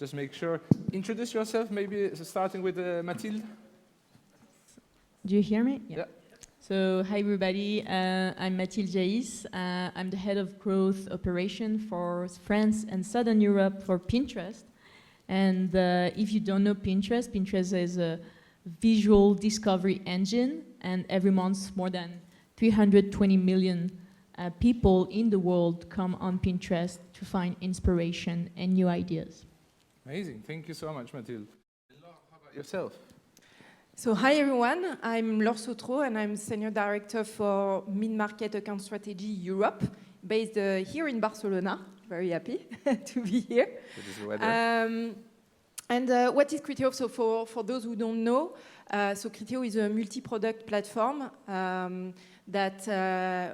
just make sure. Introduce yourself, maybe starting with Mathilde. Do you hear me? Yeah. So, hi everybody, I'm Mathilde Jaïs. I'm the head of growth operation for France and Southern Europe for Pinterest. And if you don't know Pinterest, Pinterest is a visual discovery engine, and every month more than 320 million people in the world come on Pinterest to find inspiration and new ideas. Amazing, thank you so much, Mathilde. Laure, how about yourself? So hi everyone, I'm Laure Sautreau and I'm Senior Director for Mid-Market Account Strategy Europe, based here in Barcelona. Very happy to be here. Good is the weather. And what is Criteo? So for those who don't know, so Criteo is a multi-product platform that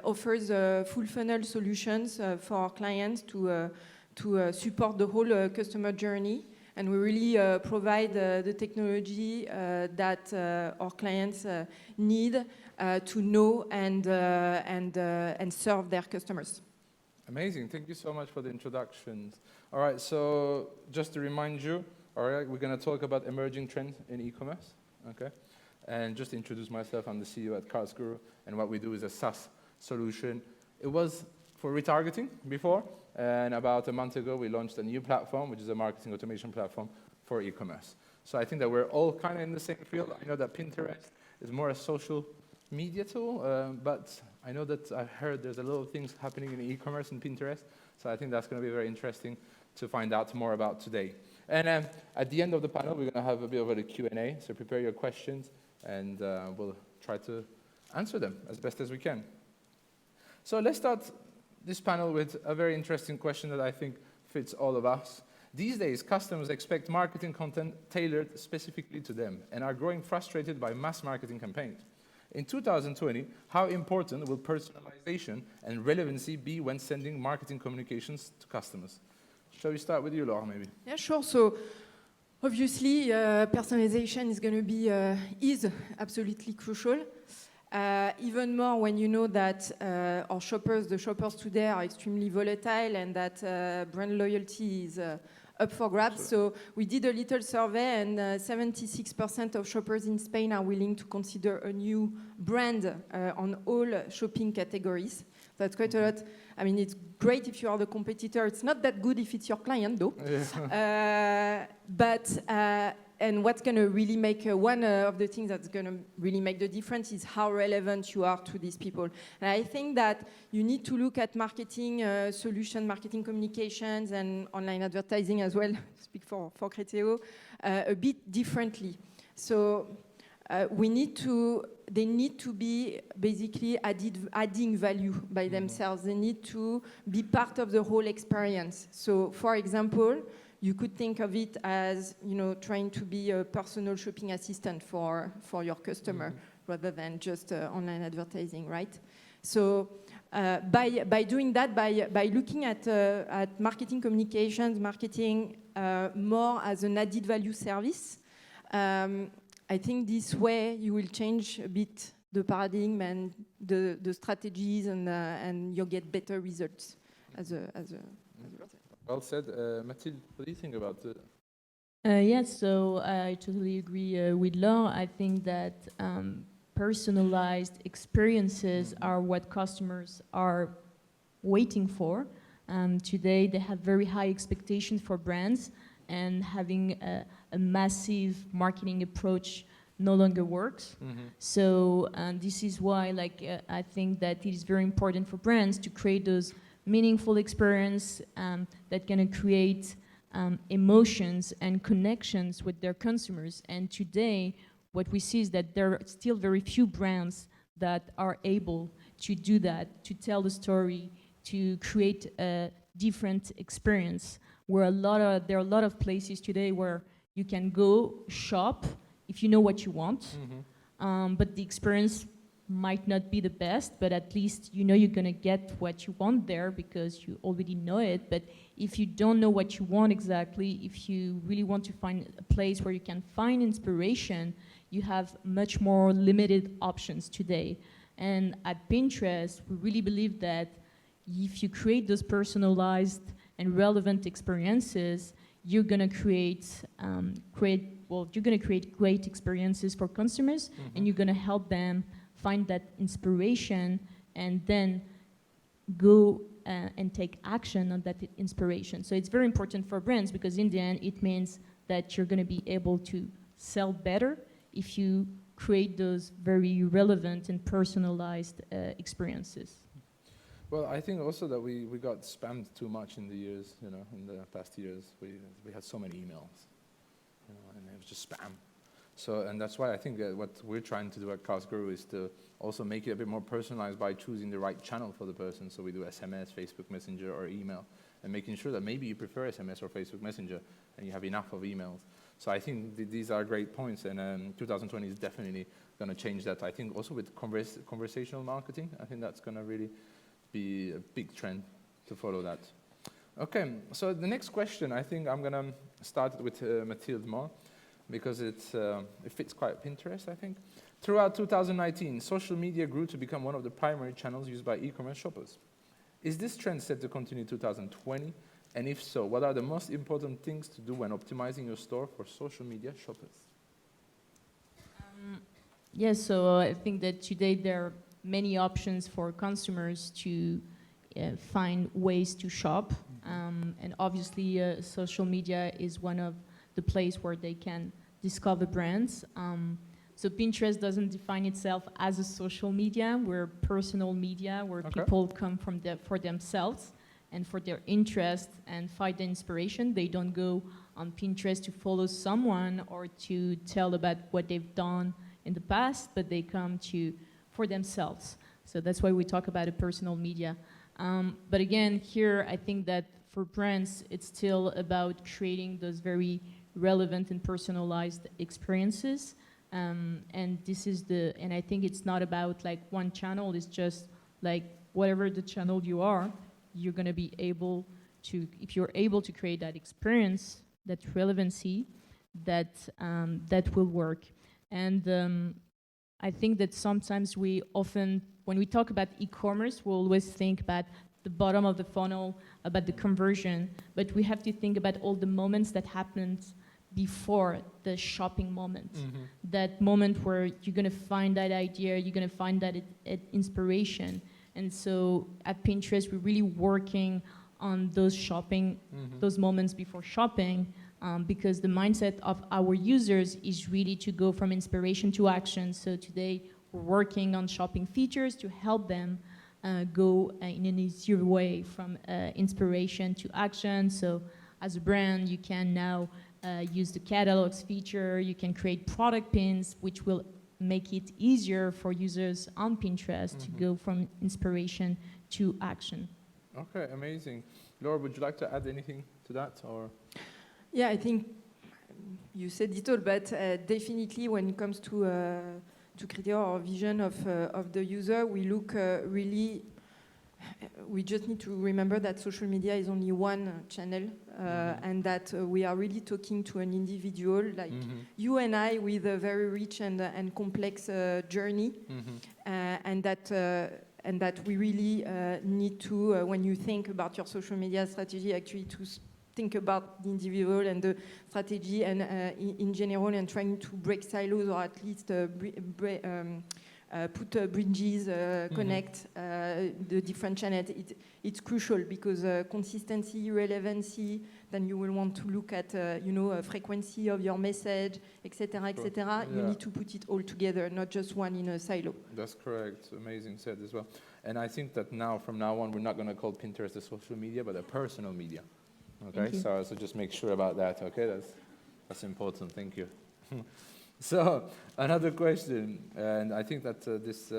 offers full funnel solutions for our clients to support the whole customer journey. And we really provide the technology that our clients need to know and serve their customers. Amazing, thank you so much for the introductions. All right, so just to remind you, all right, we're going to talk about emerging trends in e-commerce, okay? And just to introduce myself, I'm the CEO at Karlsguru, and what we do is a SaaS solution. It was for retargeting before, and about a month ago, we launched a new platform, which is a marketing automation platform for e-commerce. So I think that we're all kind of in the same field. I know that Pinterest is more a social media tool, but I know that I heard there's a lot of things happening in e-commerce and Pinterest, so I think that's going to be very interesting to find out more about today. And at the end of the panel, we're going to have a bit of a Q&A, so prepare your questions, and we'll try to answer them as best as we can. So let's start this panel with a very interesting question that I think fits all of us. These days, customers expect marketing content tailored specifically to them and are growing frustrated by mass marketing campaigns. In 2020, how important will personalization and relevancy be when sending marketing communications to customers? Shall we start with you, Laura, maybe? Yeah, sure. So obviously, personalization is going to be is absolutely crucial. Even more when you know that our shoppers, the shoppers today are extremely volatile and that brand loyalty is up for grabs. Sure. So we did a little survey and 76% of shoppers in Spain are willing to consider a new brand on all shopping categories. That's quite a lot. I mean, it's great if you are the competitor. It's not that good if it's your client, though. And what's going to really make one of the things that's going to really make the difference is how relevant you are to these people. And I think that you need to look at marketing solution, marketing communications, and online advertising as well, speak for Criteo, a bit differently. So they need to be basically adding value by themselves. They need to be part of the whole experience. So, for example, you could think of it as, trying to be a personal shopping assistant for your customer rather than just online advertising, right? So by doing that, by looking at marketing communications, marketing more as an added value service, I think this way you will change a bit the paradigm and the strategies, and you'll get better results as a Well said. Mathilde, what do you think about it? Yes, so I totally agree with Laure. I think that personalized experiences are what customers are waiting for. Today, they have very high expectations for brands, and having a massive marketing approach no longer works. So this is why I think that it is very important for brands to create those meaningful experience that can create emotions and connections with their consumers. And today, what we see is that there are still very few brands that are able to do that, to tell the story, to create a different experience. There are a lot of places today where you can go shop if you know what you want, but the experience might not be the best, but at least you know you're going to get what you want there because you already know it. But if you don't know what you want exactly, if you really want to find a place where you can find inspiration, you have much more limited options today. And at Pinterest, we really believe that if you create those personalized and relevant experiences, you're gonna create great experiences for consumers, and you're gonna help them find that inspiration, and then go and take action on that inspiration. So it's very important for brands, because in the end, it means that you're gonna be able to sell better if you create those very relevant and personalized experiences. Well, I think also that we got spammed too much in the years, in the past years. We had so many emails, and it was just spam. So, and that's why I think that what we're trying to do at Cars Guru is to also make it a bit more personalized by choosing the right channel for the person. So we do SMS, Facebook Messenger, or email, and making sure that maybe you prefer SMS or Facebook Messenger, and you have enough of emails. So I think these are great points, and 2020 is definitely going to change that. I think also with conversational marketing, I think that's going to really be a big trend to follow that. Okay, so the next question, I think I'm going to start with Mathilde more, because it fits quite Pinterest, I think. Throughout 2019, social media grew to become one of the primary channels used by e-commerce shoppers. Is this trend set to continue in 2020? And if so, what are the most important things to do when optimizing your store for social media shoppers? Yes, so I think that today there are many options for consumers to find ways to shop. And obviously, social media is one of the places where they can discover brands. So Pinterest doesn't define itself as a social media. We're personal media where people come for themselves and for their interest and find the inspiration. They don't go on Pinterest to follow someone or to tell about what they've done in the past, but they come for themselves. So that's why we talk about a personal media. But again, here I think that for brands, it's still about creating those very relevant and personalized experiences. And this is and I think it's not about like one channel, it's just like whatever the channel you are, you're gonna be able to, if you're able to create that experience, that relevancy, that will work. And I think that sometimes we often, when we talk about e-commerce, we always think about the bottom of the funnel, about the conversion, but we have to think about all the moments that happened before the shopping moment. That moment where you're gonna find that idea, you're gonna find that inspiration. And so at Pinterest, we're really working on those those moments before shopping, because the mindset of our users is really to go from inspiration to action. So today, we're working on shopping features to help them go in an easier way from inspiration to action. So as a brand, you can now use the catalogs feature, you can create product pins, which will make it easier for users on Pinterest to go from inspiration to action. Okay, amazing. Laura, would you like to add anything to that? Or? Yeah, I think you said it all, but definitely when it comes to criteria or vision of the user, we look really. We just need to remember that social media is only one channel, and that we are really talking to an individual like you and I with a very rich and complex journey, and that we really need to, when you think about your social media strategy, actually to think about the individual and the strategy and in general, and trying to break silos or at least put bridges, connect the different channels. It's crucial because consistency, relevancy, then you will want to look at, frequency of your message, etc., etc. You need to put it all together, not just one in a silo. That's correct. Amazing said as well. And I think that from now on, we're not going to call Pinterest a social media, but a personal media. Okay, so just make sure about that. Okay, that's important. Thank you. So another question, and I think that this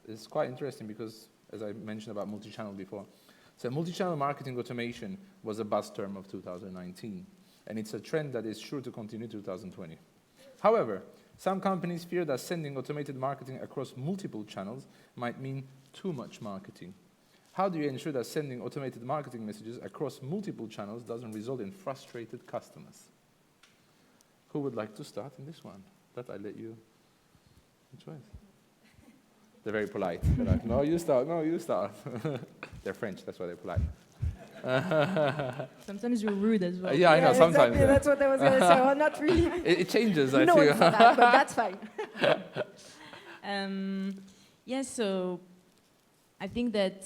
is quite interesting because, as I mentioned about multi-channel before, so multi-channel marketing automation was a buzz term of 2019, and it's a trend that is sure to continue 2020. However, some companies fear that sending automated marketing across multiple channels might mean too much marketing. How do you ensure that sending automated marketing messages across multiple channels doesn't result in frustrated customers? Who would like to start in this one? That I let you choice. They're very polite. They're like, no, you start. They're French, that's why they're polite. Sometimes you're rude as well. Yeah, I know, sometimes. Exactly, that's what I was going to say. Oh, not really. It changes, I No, think. for that, but that's fine. Yeah, so I think that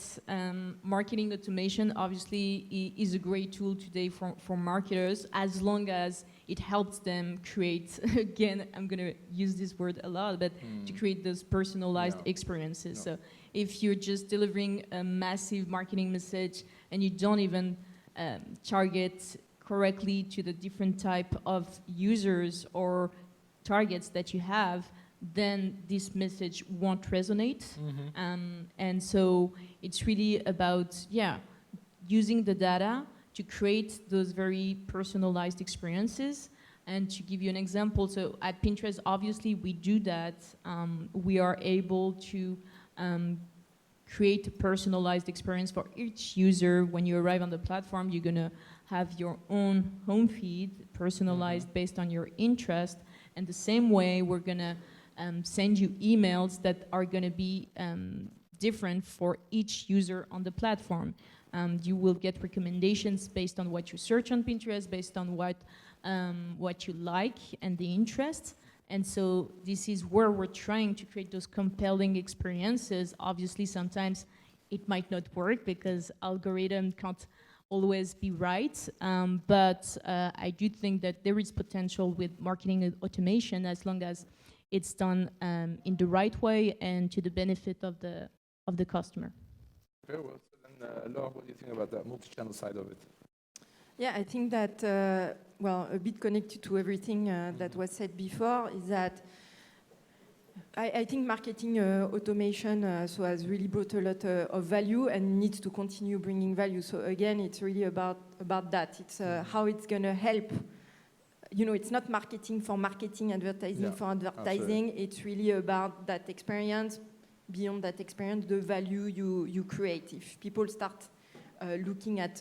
marketing automation obviously is a great tool today for marketers, as long as it helps them create, again, I'm going to use this word a lot, but to create those personalized experiences. No. So if you're just delivering a massive marketing message and you don't even target correctly to the different type of users or targets that you have, then this message won't resonate. And so it's really about, using the data to create those very personalized experiences. And to give you an example, so at Pinterest, obviously we do that. We are able to create a personalized experience for each user. When you arrive on the platform, you're gonna have your own home feed personalized based on your interest. And the same way, we're gonna send you emails that are gonna be different for each user on the platform. You will get recommendations based on what you search on Pinterest, based on what you like and the interests. And so this is where we're trying to create those compelling experiences. Obviously, sometimes it might not work because algorithm can't always be right. But I do think that there is potential with marketing automation as long as it's done in the right way and to the benefit of the customer. Very well. So then, Laura, what do you think about that multi-channel side of it? Yeah, I think that, a bit connected to everything that was said before, is that I think marketing automation has really brought a lot of value and needs to continue bringing value. So again, it's really about that. It's how it's going to help. You know, it's not marketing for marketing, advertising for advertising. Absolutely. It's really about that experience. Beyond that experience, the value you create. If people start looking at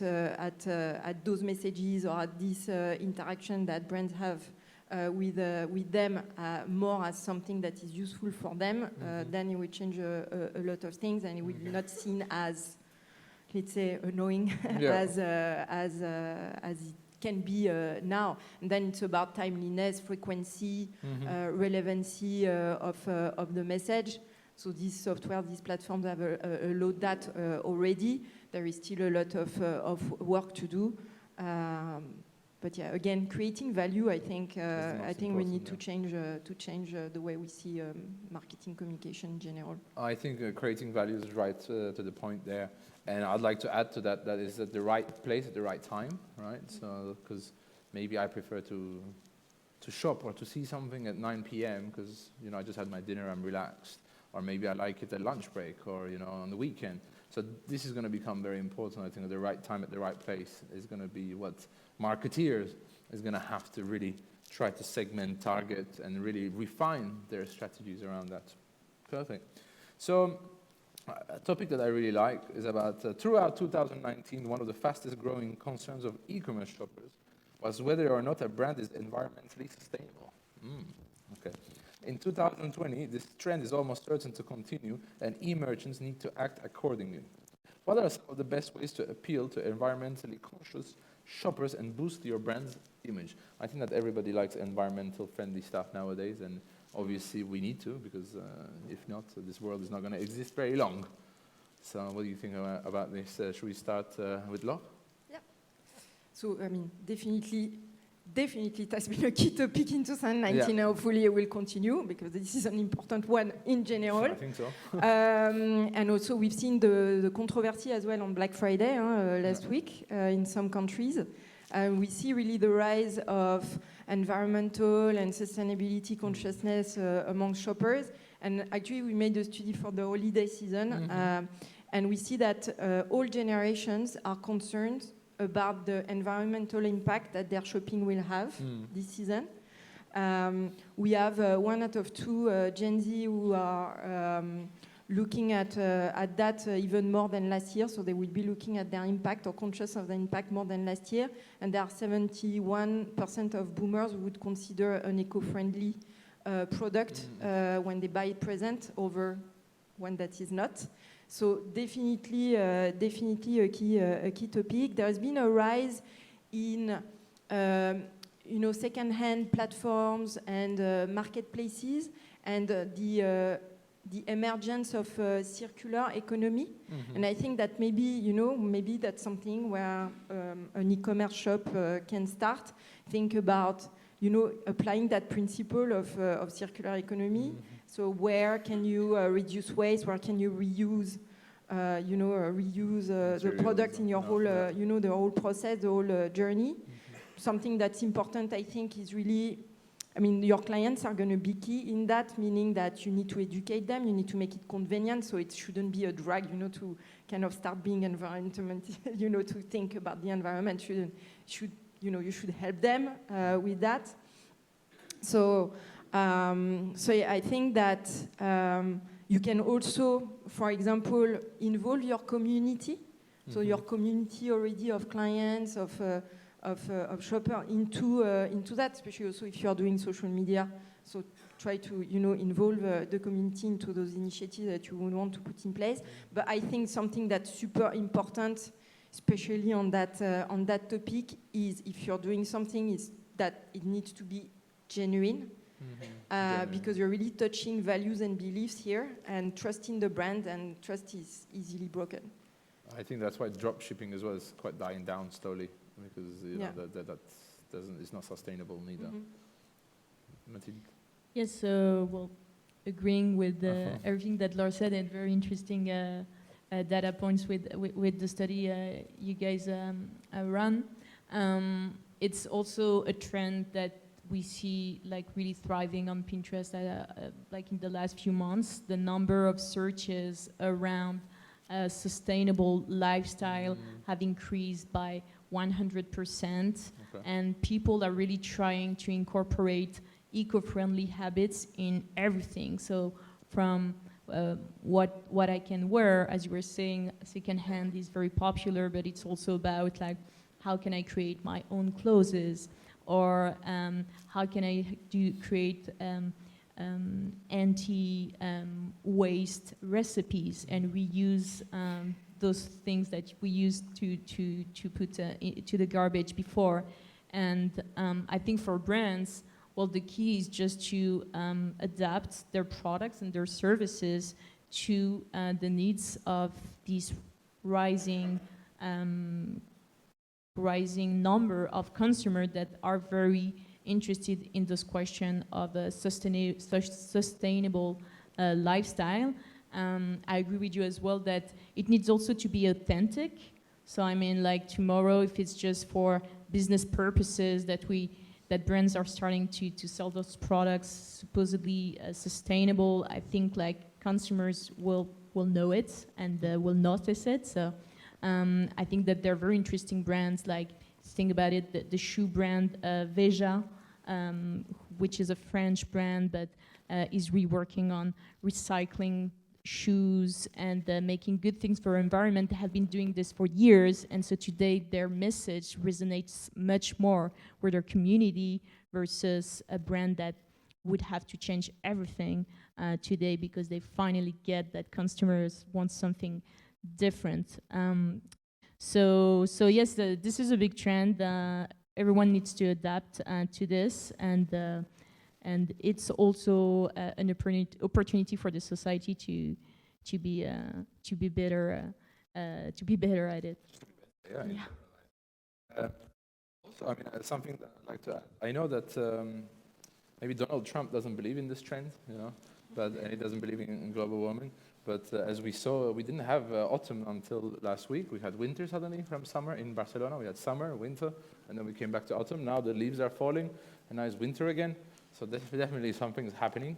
those messages or at this interaction that brands have with them more as something that is useful for them, then it will change a lot of things, and it will be not seen as, let's say, annoying as it can be now. And then it's about timeliness, frequency, relevancy of the message. So these software, these platforms have a lot of that already. There is still a lot of work to do. But yeah, again, creating value, I think we need to change the way we see marketing communication in general. I think creating value is right to the point there. And I'd like to add to that is at the right place at the right time, right? So, because maybe I prefer to shop or to see something at 9 p.m. because, you know, I just had my dinner, I'm relaxed. Or maybe I like it at lunch break or, you know, on the weekend. So this is going to become very important. I think at the right time, at the right place is going to be what marketeers is going to have to really try to segment, target, and really refine their strategies around that. Perfect. So a topic that I really like is about throughout 2019, one of the fastest growing concerns of e-commerce shoppers was whether or not a brand is environmentally sustainable. Okay. In 2020, this trend is almost certain to continue, and e-merchants need to act accordingly. What are some of the best ways to appeal to environmentally conscious shoppers and boost your brand's image? I think that everybody likes environmental friendly stuff nowadays, and obviously we need to, because if not, this world is not going to exist very long. So what do you think about this? Should we start with Laure? Yeah. So, I mean, definitely it has been a key topic in 2019. Hopefully it will continue because this is an important one in general. I think so. And also we've seen the controversy as well on Black Friday last week in some countries. We see really the rise of environmental and sustainability consciousness among shoppers. And actually we made a study for the holiday season and we see that all generations are concerned about the environmental impact that their shopping will have this season. We have 1 out of 2 Gen Z who are looking at that even more than last year, so they will be looking at their impact or conscious of the impact more than last year. And there are 71% of boomers who would consider an eco-friendly product when they buy a present over one that is not. So definitely a key topic. There has been a rise in second-hand platforms and marketplaces, and the emergence of circular economy. Mhm. And I think that maybe that's something where an e-commerce shop can start. Think about, applying that principle of circular economy. Mhm. So where can you reduce waste? Where can you reuse? The product in your whole, the whole process, the whole journey. Something that's important, I think, is really, your clients are going to be key in that, meaning that you need to educate them, you need to make it convenient, so it shouldn't be a drag, to kind of start being environmental, to think about the environment. You should help them with that. So I think that you can also, for example, involve your community. So your community already of clients, of shopper into that, especially also if you are doing social media. So try to involve the community into those initiatives that you would want to put in place. But I think something that's super important, especially on that topic, is if you're doing something, is that it needs to be genuine. Because you're really touching values and beliefs here, and trust in the brand, and trust is easily broken. I think that's why drop shipping as well is quite dying down slowly, because it's not sustainable neither. Mathilde? Yes, so well, agreeing with everything that Laure said, and very interesting data points with the study you guys run. It's also a trend that we see like really thriving on Pinterest like in the last few months. The number of searches around sustainable lifestyle have increased by 100%. Okay. And people are really trying to incorporate eco-friendly habits in everything. So from what I can wear, as you were saying, secondhand is very popular, but it's also about like, how can I create my own clothes? Or how can I create anti-waste recipes and reuse those things that we used to put to the garbage before. And I think for brands, well, the key is just to adapt their products and their services to the needs of these rising number of consumers that are very interested in this question of a sustainable lifestyle. I agree with you as well that it needs also to be authentic. So I mean, like tomorrow, if it's just for business purposes that brands are starting to sell those products supposedly sustainable, I think like consumers will know it and will notice it. So I think that they're very interesting brands, like think about it, the shoe brand Veja, which is a French brand that is reworking on recycling shoes and making good things for our environment. They have been doing this for years, and so today their message resonates much more with their community versus a brand that would have to change everything today because they finally get that consumers want something different. So yes, this is a big trend. Everyone needs to adapt to this, and it's also an opportunity for the society to be better at it. Yeah. Also, I mean, something that I'd like to add. I know that maybe Donald Trump doesn't believe in this trend, and he doesn't believe in global warming. But as we saw, we didn't have autumn until last week. We had winter suddenly from summer in Barcelona. We had summer, winter, and then we came back to autumn. Now the leaves are falling, and now it's winter again. So definitely something's happening,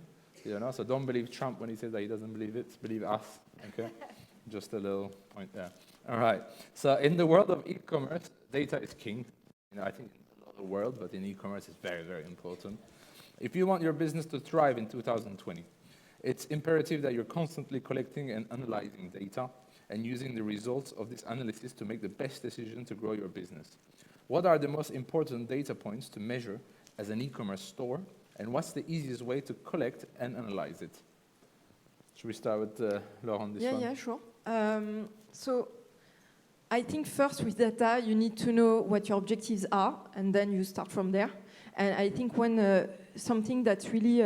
So don't believe Trump when he says that he doesn't believe it. Believe us, okay? Just a little point there. All right. So in the world of e-commerce, data is king. I think in a lot of the world, but in e-commerce it's very, very important. If you want your business to thrive in 2020, it's imperative that you're constantly collecting and analyzing data and using the results of this analysis to make the best decision to grow your business. What are the most important data points to measure as an e-commerce store, and what's the easiest way to collect and analyze it? Should we start with Laure on this one? Yeah, sure. So I think first with data, you need to know what your objectives are, and then you start from there. And I think when something that's really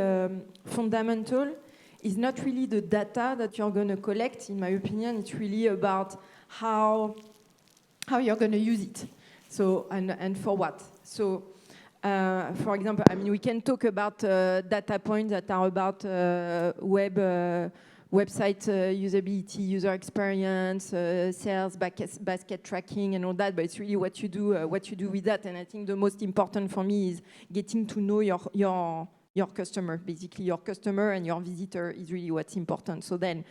fundamental is not really the data that you're going to collect, in my opinion, it's really about how you're going to use it. So, and for what. So, for example, I mean, we can talk about data points that are about website usability, user experience, sales, basket tracking, and all that. But it's really what you do with that. And I think the most important for me is getting to know your customer. Basically, your customer and your visitor is really what's important. So then,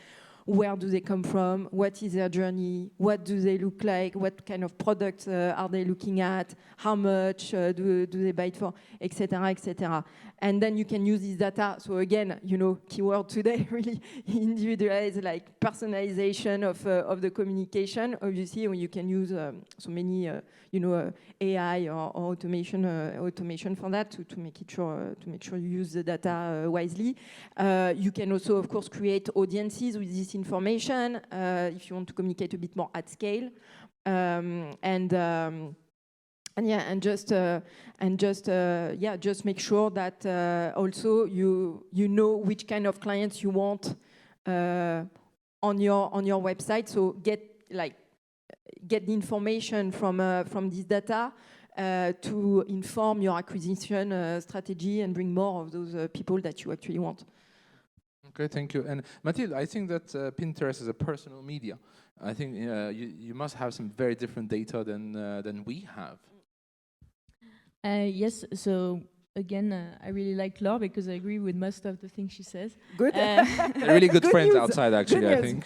where do they come from? What is their journey? What do they look like? What kind of products are they looking at? How much do they buy it for? Etc., etc. And then you can use this data. So again, you know, keyword today, really individualize, like personalization of the communication. Obviously, you can use so many, AI or automation for that to make sure you use the data wisely. You can also, of course, create audiences with this information if you want to communicate a bit more at scale, just make sure that also you know which kind of clients you want on your website. So get the information from this data to inform your acquisition strategy and bring more of those people that you actually want. Okay, thank you. And Mathilde, I think that Pinterest is a personal media. I think you must have some very different data than we have. Yes, so again, I really like Laure because I agree with most of the things she says. Good. They're really good friends news. outside, actually, Good I news. think.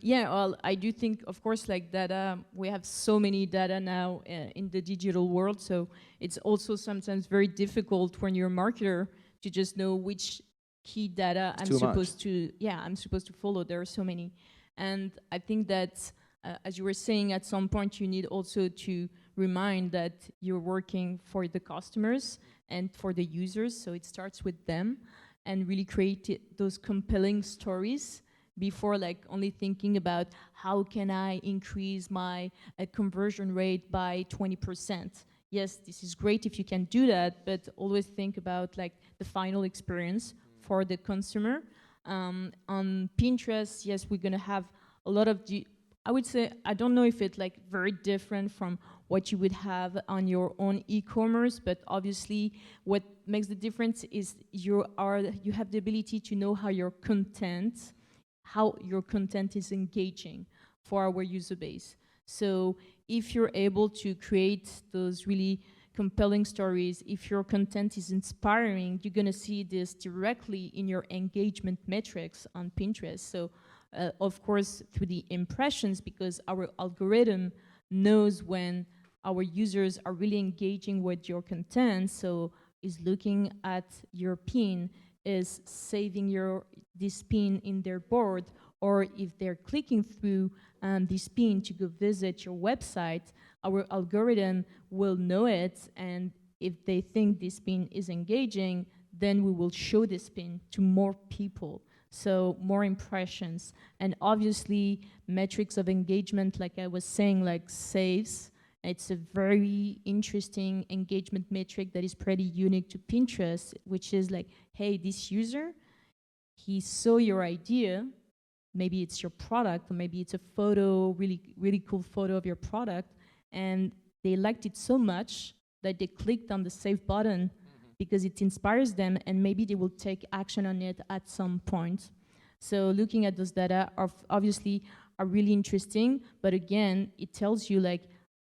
Yeah, well, I do think, of course, like data, we have so many data now in the digital world, so it's also sometimes very difficult when you're a marketer to just know which key data I'm supposed to follow. There are so many. And I think that, as you were saying, at some point you need also to remind that you're working for the customers and for the users, so it starts with them, and really create those compelling stories before like only thinking about how can I increase my conversion rate by 20%. Yes, this is great if you can do that, but always think about like the final experience for the consumer. On Pinterest, yes, we're gonna have a lot of, I would say, I don't know if it's like very different from what you would have on your own e-commerce, but obviously what makes the difference is you have the ability to know how your content is engaging for our user base. So if you're able to create those really compelling stories, if your content is inspiring, you're gonna see this directly in your engagement metrics on Pinterest. So of course, through the impressions, because our algorithm knows when our users are really engaging with your content, so is looking at your pin, is saving this pin in their board, or if they're clicking through this pin to go visit your website, our algorithm will know it, and if they think this pin is engaging, then we will show this pin to more people. So more impressions, and obviously metrics of engagement, like I was saying, like saves. It's a very interesting engagement metric that is pretty unique to Pinterest, which is like, hey, this user, he saw your idea, maybe it's your product, or maybe it's a photo, really, really cool photo of your product, and they liked it so much that they clicked on the save button because it inspires them, and maybe they will take action on it at some point. So looking at those data are really interesting, but again, it tells you like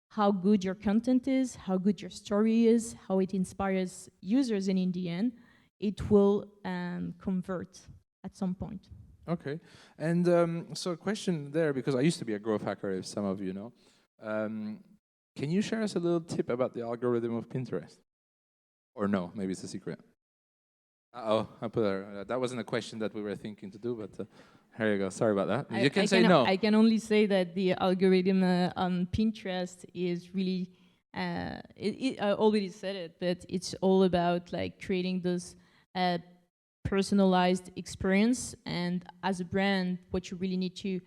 how good your content is, how good your story is, how it inspires users, and in the end, it will convert at some point. Okay, and so a question there, because I used to be a growth hacker, if some of you know. Can you share us a little tip about the algorithm of Pinterest? Or no, maybe it's a secret. I put that wasn't a question that we were thinking to do, but here you go. Sorry about that. You can say no. I can only say that the algorithm on Pinterest is really, I already said it, but it's all about like creating those personalized experience. And as a brand, what you really need to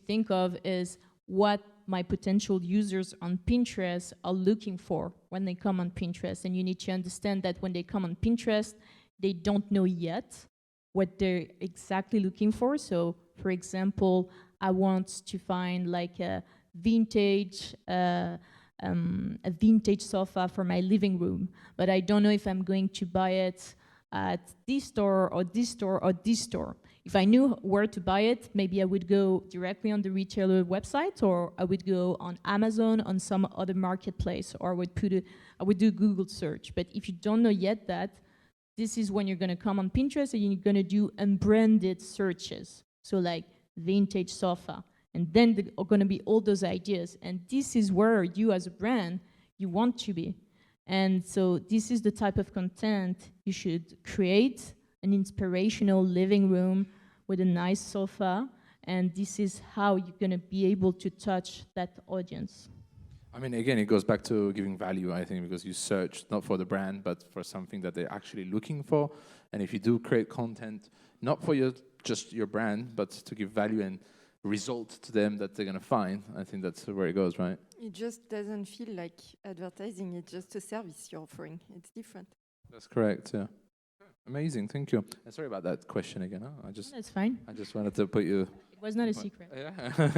think of is what my potential users on Pinterest are looking for when they come on Pinterest. And you need to understand that when they come on Pinterest, they don't know yet what they're exactly looking for. So, for example, I want to find like a vintage sofa for my living room, but I don't know if I'm going to buy it at this store or this store or this store. If I knew where to buy it, maybe I would go directly on the retailer website, or I would go on Amazon, on some other marketplace, or I would do Google search. But if you don't know yet that, this is when you're going to come on Pinterest and you're going to do unbranded searches. So like vintage sofa. And then there are going to be all those ideas. And this is where you as a brand, you want to be. And so this is the type of content you should create, an inspirational living room with a nice sofa. And this is how you're going to be able to touch that audience. I mean, again, it goes back to giving value, I think, because you search not for the brand, but for something that they're actually looking for. And if you do create content, not for just your brand, but to give value and result to them that they're going to find, I think that's where it goes, right? It just doesn't feel like advertising. It's just a service you're offering. It's different. That's correct, yeah. Amazing, thank you. And sorry about that question again. That's fine. I just wanted to put you... It was not a secret. Yeah.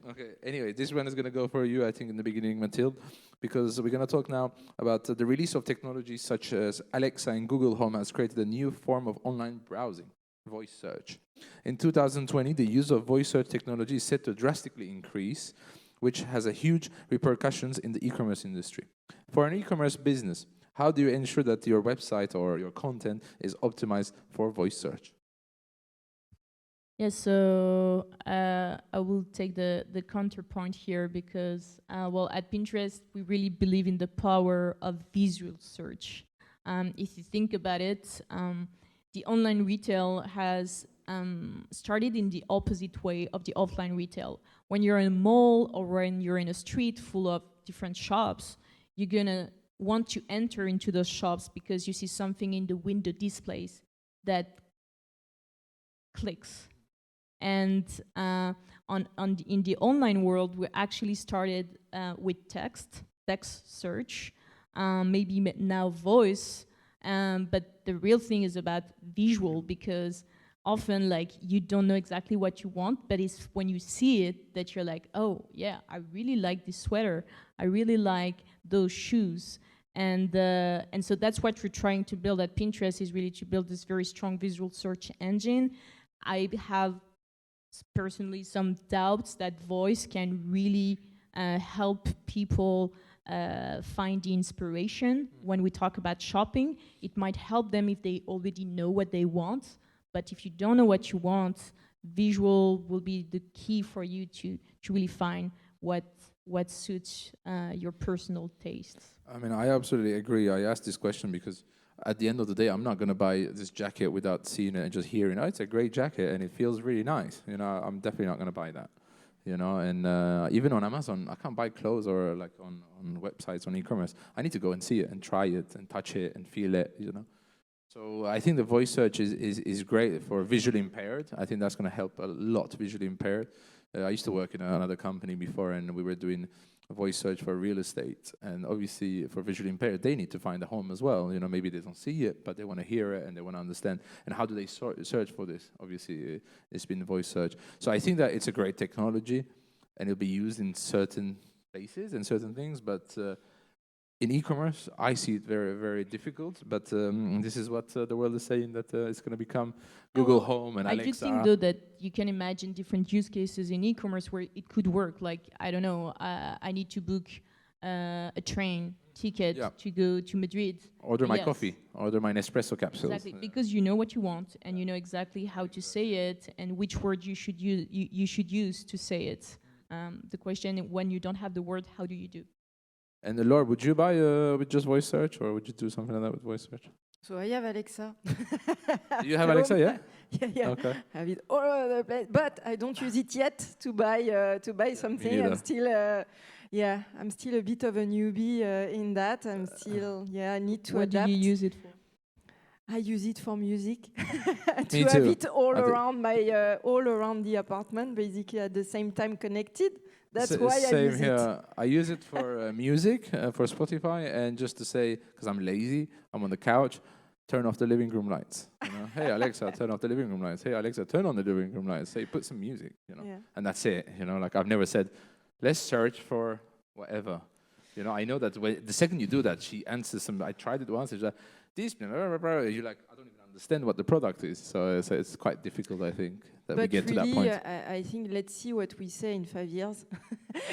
Okay, anyway, this one is going to go for you, I think, in the beginning, Mathilde, because we're going to talk now about the release of technologies such as Alexa and Google Home has created a new form of online browsing, voice search. In 2020, the use of voice search technology is set to drastically increase, which has a huge repercussions in the e-commerce industry. For an e-commerce business, how do you ensure that your website or your content is optimized for voice search? Yes, so I will take the counterpoint here because, well, at Pinterest, we really believe in the power of visual search. If you think about it, the online retail has started in the opposite way of the offline retail. When you're in a mall or when you're in a street full of different shops, you're gonna want to enter into those shops because you see something in the window displays that clicks. And in the online world, we actually started with text search, maybe now voice, but the real thing is about visual, because often like you don't know exactly what you want, but it's when you see it that you're like, oh yeah, I really like this sweater, I really like those shoes. And so that's what we're trying to build at Pinterest, is really to build this very strong visual search engine. I have personally some doubts that voice can really help people find the inspiration. When we talk about shopping, it might help them if they already know what they want. But if you don't know what you want, visual will be the key for you to really find what suits your personal tastes. I mean, I absolutely agree. I asked this question because at the end of the day, I'm not going to buy this jacket without seeing it and just hearing, oh, it's a great jacket and it feels really nice. You know, I'm definitely not going to buy that. You know, and even on Amazon, I can't buy clothes or like on websites, on e-commerce. I need to go and see it and try it and touch it and feel it, you know. So I think the voice search is great for visually impaired. I think that's going to help a lot visually impaired. I used to work in another company before, and we were doing a voice search for real estate. And obviously, for visually impaired, they need to find a home as well. You know, maybe they don't see it, but they want to hear it and they want to understand. And how do they search for this? Obviously, it's been voice search. So I think that it's a great technology, and it'll be used in certain places and certain things. But in e-commerce, I see it very, very difficult. But this is what the world is saying, that it's going to become Google Home and Alexa. I do think, though, that you can imagine different use cases in e-commerce where it could work. Like, I don't know, I need to book a train ticket to go to Madrid. Order my coffee, order my Nespresso capsules. Exactly, because you know what you want and you know exactly how to say it and which word you should use to say it. The question, when you don't have the word, how do you do? And Laura, would you buy with just voice search, or would you do something like that with voice search? So I have Alexa. Do you have Alexa? Yeah. Yeah. Okay. I have it all over the place, but I don't use it yet to buy something. I'm still, I'm still a bit of a newbie in that. I'm still, I need to adapt. What do you use it for? I use it for music to Me have too. it all around all around the apartment, basically at the same time connected. That's why I Same use here. it. I use it for music, for Spotify, and just to say, because I'm lazy, I'm on the couch, turn off the living room lights. You know? Hey Alexa, turn off the living room lights. Hey Alexa, turn on the living room lights. Hey, put some music. You know, Yeah. and that's it. You know, like I've never said, let's search for whatever. You know, I know that the second you do that, she answers some. I tried it once. It's like this. You're like, I don't even understand what the product is. So it's quite difficult, I think, that we But get to that really, point. I think let's see what we say in 5 years.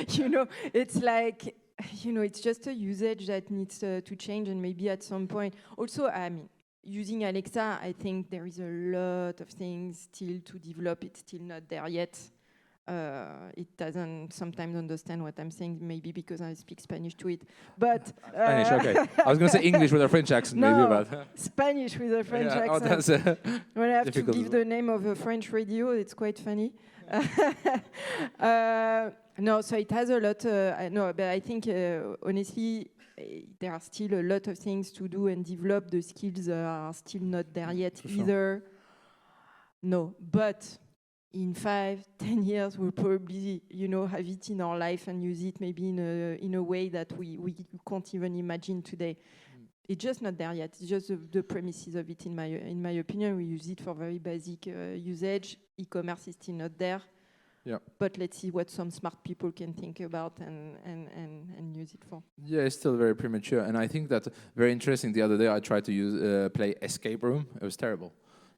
You know, it's like, you know, it's just a usage that needs to change, and maybe at some point. Also, I mean, using Alexa, I think there is a lot of things still to develop. It's still not there yet. It doesn't sometimes understand what I'm saying, maybe because I speak Spanish to it. But Spanish, okay. I was going to say English with a French accent, no, maybe, but Spanish with a French yeah, accent. oh, that's When I have to difficult give as well. the name of a French radio, it's quite funny. No, so it has a lot. No, but I think honestly, there are still a lot of things to do and develop. The skills are still not there yet For sure. either. No, but in 5, 10 years, we'll probably, you know, have it in our life and use it maybe in a way that we can't even imagine today. It's just not there yet. It's just the premises of it, in my opinion. We use it for very basic usage. E-commerce is still not there. Yeah. But let's see what some smart people can think about and use it for. Yeah, it's still very premature, and I think that very interesting. The other day, I tried to play escape room. It was terrible.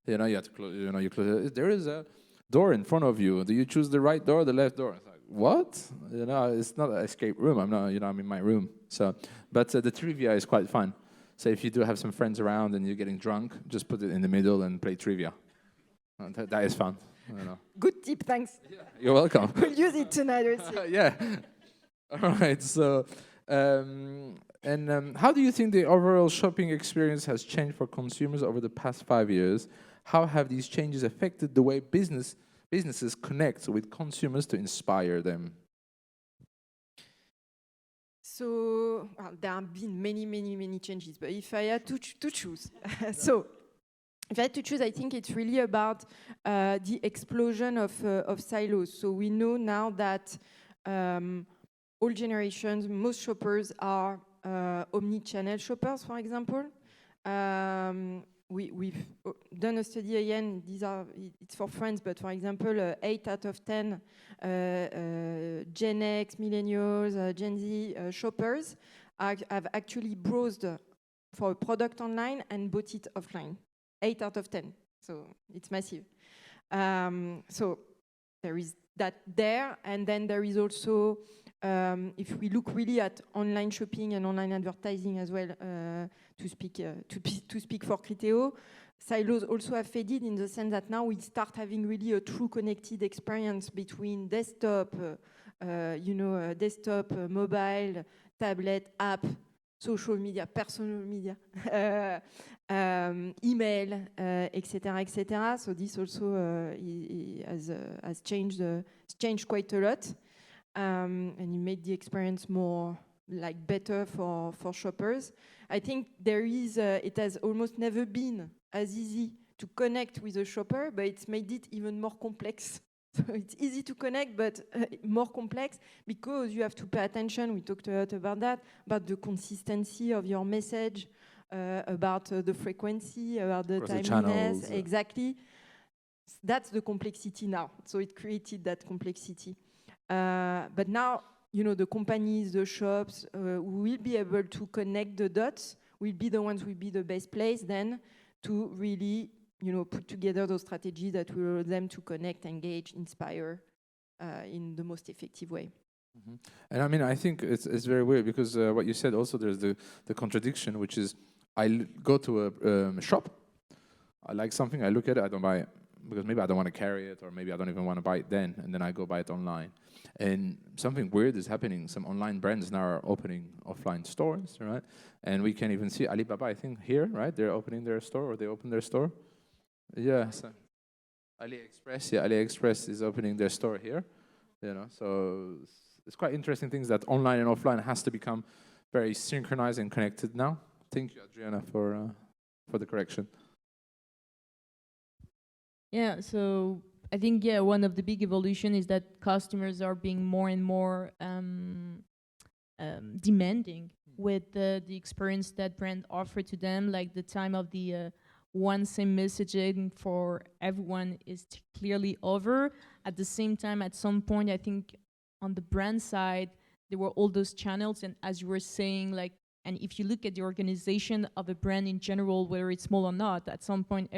You know, you have to close. You know, you close. There is a door in front of you. Do you choose the right door or the left door? It's like, what? You know, it's not an escape room. I'm not. You know, I'm in my room. So, but the trivia is quite fun. So if you do have some friends around and you're getting drunk, just put it in the middle and play trivia. That is fun. You know. Good tip, thanks. You're welcome. We'll use it tonight. Yeah. All right. So, how do you think the overall shopping experience has changed for consumers over the past 5 years? How have these changes affected the way businesses connect with consumers to inspire them? So there have been many changes, but if I had to choose, so if I had to choose, I think it's really about the explosion of silos. So we know now that all generations, most shoppers are omni-channel shoppers, for example. We've done a study again. It's for France, but for example, 8 out of 10 Gen X, millennials, Gen Z shoppers have actually browsed for a product online and bought it offline. 8 out of 10. So it's massive. So there is that there, and then there is also, if we look really at online shopping and online advertising as well, to speak for Criteo, silos also have faded in the sense that now we start having really a true connected experience between desktop, mobile, tablet, app, social media, personal media, email, etc. So this also has changed quite a lot, and it made the experience more better for shoppers. I think it has almost never been as easy to connect with a shopper, but it's made it even more complex. So it's easy to connect, but more complex because you have to pay attention. We talked a lot about that, about the consistency of your message, about the frequency, about the timeliness. Channels, exactly. That's the complexity now. So it created that complexity. But now, the companies, the shops will be able to connect the dots, will be the best place then to really, put together those strategies that will allow them to connect, engage, inspire in the most effective way. Mm-hmm. And I mean, I think it's very weird because what you said also, there's the contradiction, which is I go to a shop, I like something, I look at it, I don't buy it because maybe I don't want to carry it, or maybe I don't even want to buy it then, and then I go buy it online. And something weird is happening. Some online brands now are opening offline stores, right? And we can even see Alibaba, I think, here, right? They're opening their store, or they opened their store. Yeah, so AliExpress is opening their store here, so it's quite interesting things that online and offline has to become very synchronized and connected now. Thank you, Adriana, for the correction. Yeah, so I think one of the big evolution is that customers are being more and more demanding with the experience that brand offer to them. Like the time of the one same messaging for everyone is clearly over. At the same time, at some point, I think on the brand side, there were all those channels, and as you were saying, like, and if you look at the organization of a brand in general, whether it's small or not, at some point,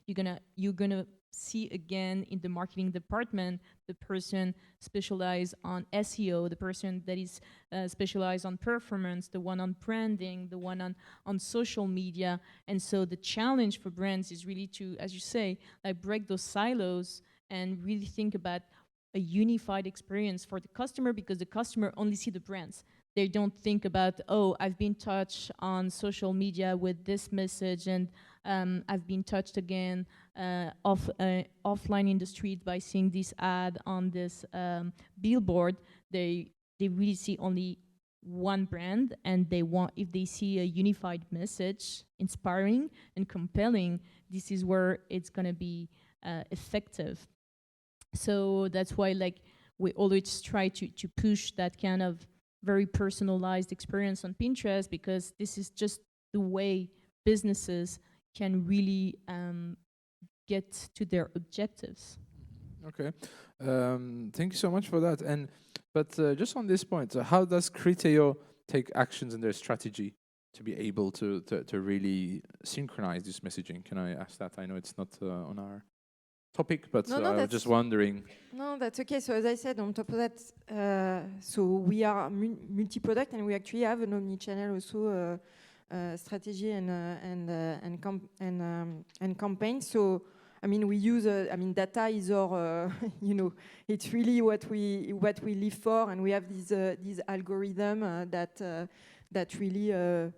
you're gonna see again in the marketing department the person specialized on SEO, the person that is specialized on performance, the one on branding, the one on social media. And so the challenge for brands is really to, as you say, like break those silos and really think about a unified experience for the customer, because the customer only see the brands. They don't think about, oh, I've been touched on social media with this message, and I've been touched again offline in the street by seeing this ad on this billboard. They really see only one brand, and they want, if they see a unified message, inspiring and compelling, this is where it's gonna be effective. So that's why, like, we always try to push that kind of very personalized experience on Pinterest, because this is just the way businesses can really get to their objectives. Okay, thank you so much for that. But just on this point, how does Criteo take actions in their strategy to be able to really synchronize this messaging? Can I ask that? I know it's not on our topic, but No, I was just wondering. No, that's okay. So as I said, on top of that, so we are multi-product, and we actually have an omni-channel also strategy and campaign. So I mean, we use data is our it's really what we live for, and we have these algorithm that really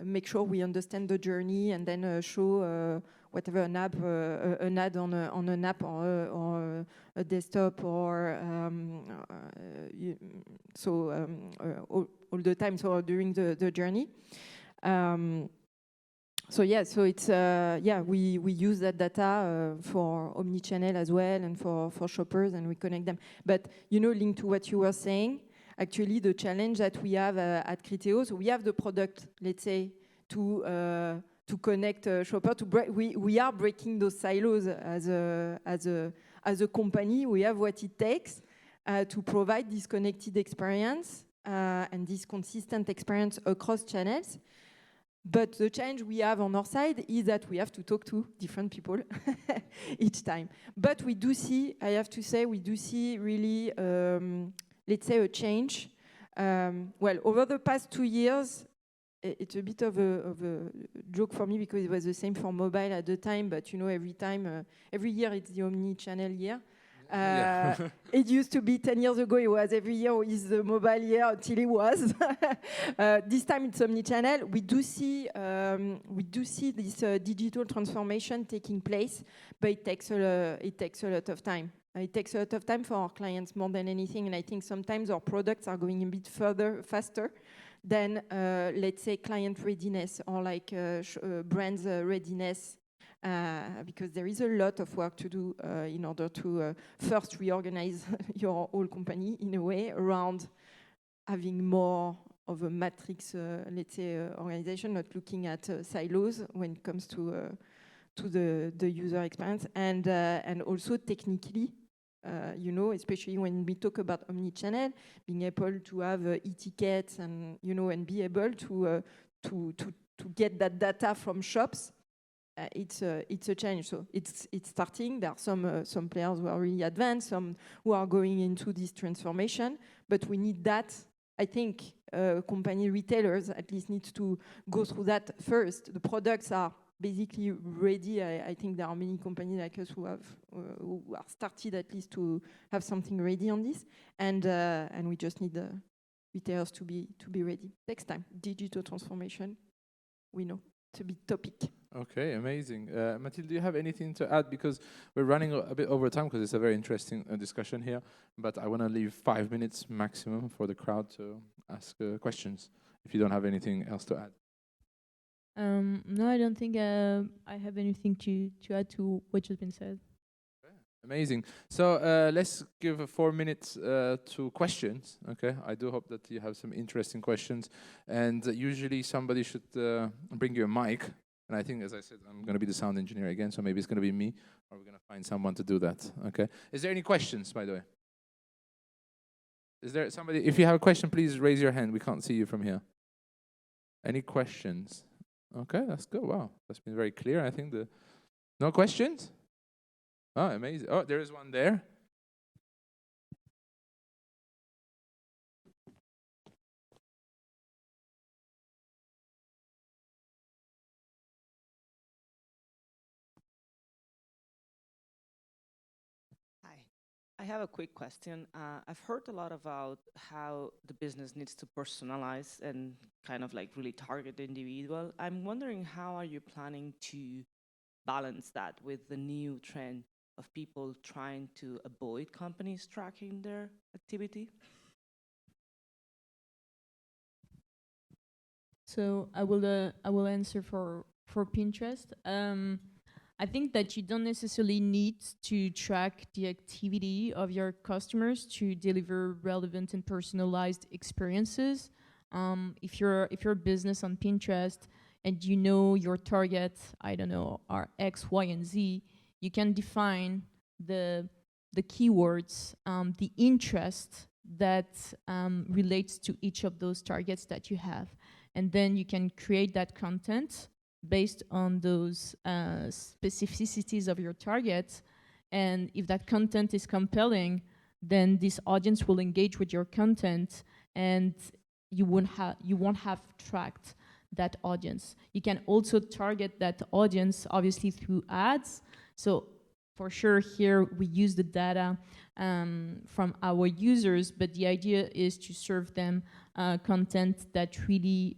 make sure we understand the journey, and then show whatever an ad on an app or a desktop, or all the time, so during the journey. So it's we use that data for omni-channel as well, and for shoppers, and we connect them. But linked to what you were saying, actually the challenge that we have at Criteo, so we have the product, let's say, to connect shopper. We are breaking those silos as a company. We have what it takes to provide this connected experience and this consistent experience across channels. But the challenge we have on our side is that we have to talk to different people each time. But we do see, I have to say, really, let's say, a change. Well, over the past 2 years, it's a bit of a joke for me, because it was the same for mobile at the time. But every year it's the omni-channel year. It used to be 10 years ago, it was every year is the mobile year, until it was. This time it's omni-channel. We do see this digital transformation taking place, but it takes a lot of time. It takes a lot of time for our clients more than anything, and I think sometimes our products are going a bit faster than, let's say, client readiness, or like brands readiness. Because there is a lot of work to do in order to first reorganize your whole company in a way around having more of a matrix, let's say, organization, not looking at silos when it comes to the user experience, and also technically, especially when we talk about omni-channel, being able to have e-tickets and and be able to get that data from shops. It's a change. So it's starting. There are some players who are really advanced, some who are going into this transformation, but we need that. I think company retailers at least need to go through that first. The products are basically ready. I think there are many companies like us who are started at least to have something ready on this, and we just need the retailers to be ready. Takes time. Digital transformation, we know. It's a big topic. Okay, amazing. Mathilde, do you have anything to add? Because we're running a bit over time, because it's a very interesting discussion here. But I want to leave 5 minutes maximum for the crowd to ask questions, if you don't have anything else to add. No, I don't think I have anything to add to what has been said. Amazing. So let's give 4 minutes to questions. Okay, I do hope that you have some interesting questions. And usually somebody should bring you a mic. And I think, as I said, I'm going to be the sound engineer again, so maybe it's going to be me, or we're going to find someone to do that. Okay. Is there any questions, by the way? Is there somebody? If you have a question, please raise your hand. We can't see you from here. Any questions? Okay, that's good. Wow, that's been very clear. I think no questions. Oh, amazing. Oh, there is one there. Hi. I have a quick question. I've heard a lot about how the business needs to personalize and kind of like really target the individual. I'm wondering, how are you planning to balance that with the new trend of people trying to avoid companies tracking their activity? So I will answer for Pinterest. I think that you don't necessarily need to track the activity of your customers to deliver relevant and personalized experiences. If you're a business on Pinterest and you know your target, I don't know, are X, Y, and Z, you can define the keywords, the interest that relates to each of those targets that you have. And then you can create that content based on those specificities of your target. And if that content is compelling, then this audience will engage with your content, and you won't have tracked that audience. You can also target that audience, obviously, through ads. So for sure, here we use the data from our users, but the idea is to serve them content that really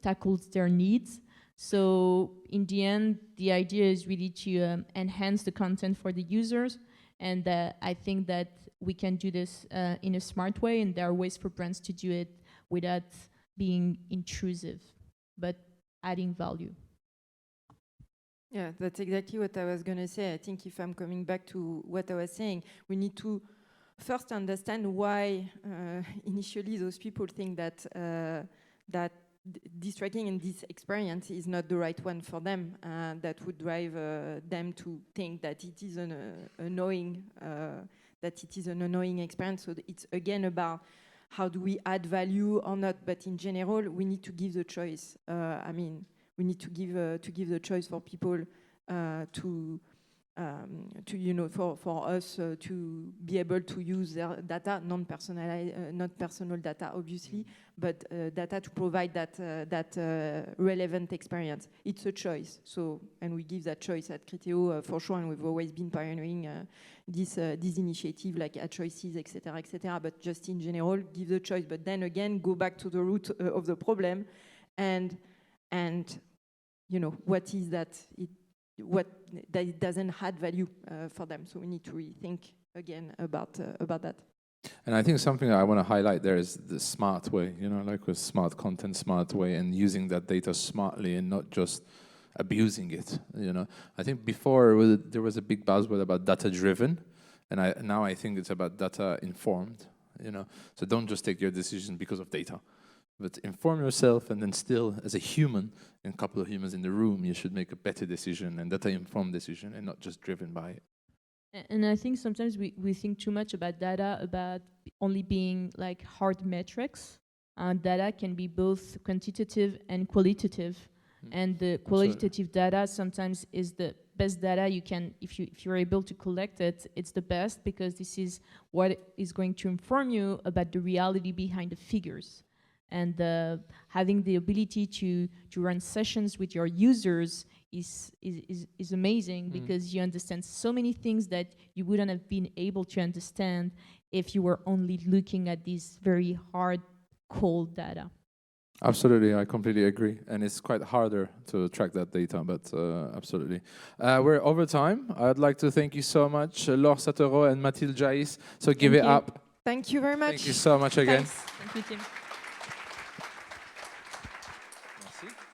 tackles their needs. So in the end, the idea is really to enhance the content for the users. And I think that we can do this in a smart way, and there are ways for brands to do it without being intrusive, but adding value. Yeah, that's exactly what I was going to say. I think if I'm coming back to what I was saying, we need to first understand why initially those people think that this tracking and this experience is not the right one for them. That would drive them to think that it is an annoying experience. So it's again about how do we add value or not. But in general, we need to give the choice. We need to give the choice for people for us to be able to use their data, not personal data, obviously, but data to provide that relevant experience. It's a choice. And we give that choice at Criteo for sure, and we've always been pioneering this initiative, like at choices, etc., etc. But just in general, give the choice. But then again, go back to the root of the problem, and what is that? That it doesn't add value for them. So we need to rethink again about that. And I think something that I want to highlight there is the smart way, like with smart content, smart way, and using that data smartly and not just abusing it. I think before there was a big buzzword about data-driven, and now I think it's about data-informed. So don't just take your decision because of data, but inform yourself, and then still, as a human, and a couple of humans in the room, you should make a better decision, and data-informed decision, and not just driven by it. And I think sometimes we think too much about data, about only being like hard metrics. Data can be both quantitative and qualitative. And the qualitative data sometimes is the best data you can, if you're able to collect it, it's the best, because this is what is going to inform you about the reality behind the figures. And having the ability to run sessions with your users is amazing, because you understand so many things that you wouldn't have been able to understand if you were only looking at these very hard, cold data. Absolutely, I completely agree. And it's quite harder to track that data, but absolutely. We're over time. I'd like to thank you so much, Laure Sattereau and Mathilde Jaïs. So give it up. Thank you very much. Thank you so much again. Thanks. Thank you, Tim.